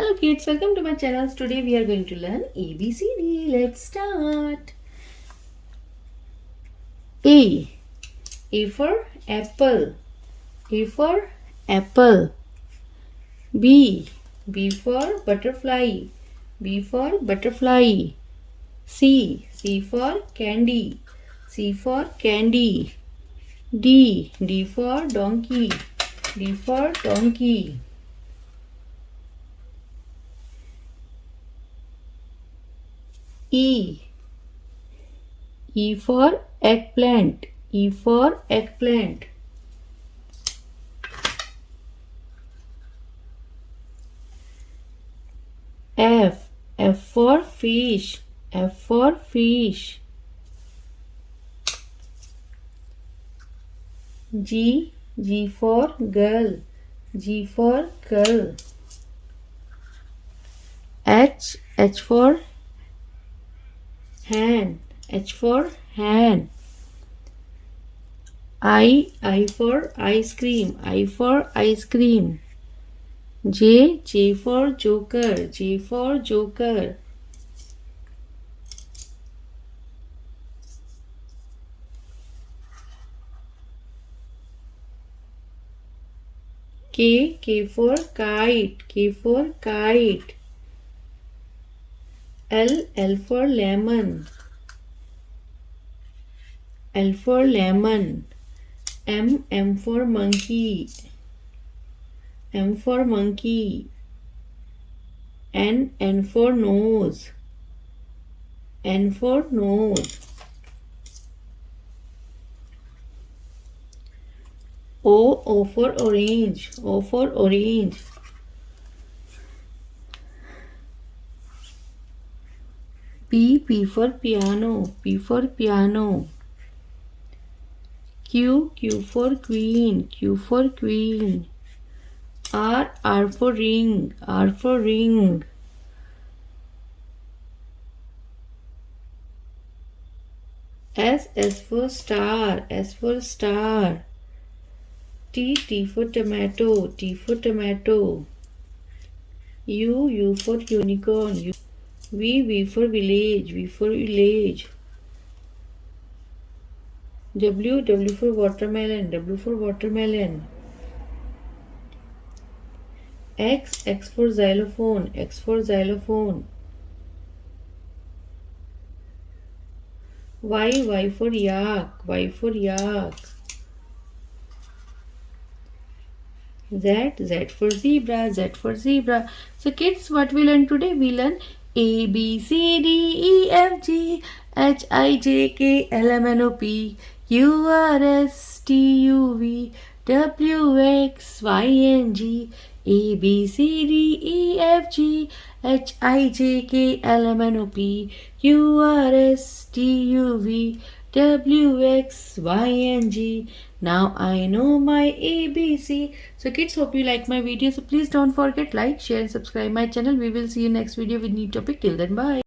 Hello kids, welcome to my channel. Today we are going to learn ABCD. Let's start. A for apple. A for apple. B for butterfly. B for butterfly. C for candy. C for candy. D for donkey. D for donkey. E for eggplant. E for eggplant. F for fish. F for fish. G for girl. G for girl. H for hand. H for hand. I for ice cream. I for ice cream. J for joker. J for joker. K for kite. K for kite. L for lemon. L for lemon. M for monkey. M for monkey. N for nose. N for nose. O for orange. O for orange. P for piano. P for piano. Q for queen. Q for queen. R for ring. R for ring. S for star. S for star. T for tomato. T for tomato. U for unicorn. V for village. V for village. W for watermelon. W for watermelon. X for xylophone. X for xylophone. Y for yak. Y for yak. Z for zebra. Z for zebra. So kids, what we learn today? We learn A, B, C, D, E, F, G, H, I, J, K, L, M, N, O, P, Q, R, S, T, U, V, W, X, Y, and G, A, B, C, D, E, F, G, H, I, J, K, L, M, N, O, P, Q, R, S, T, U, V, W, X, Y, and G. Now I know my ABC. So kids, hope you like my video. So please don't forget like, share and subscribe my channel. We will see you next video with new topic. Till then, bye.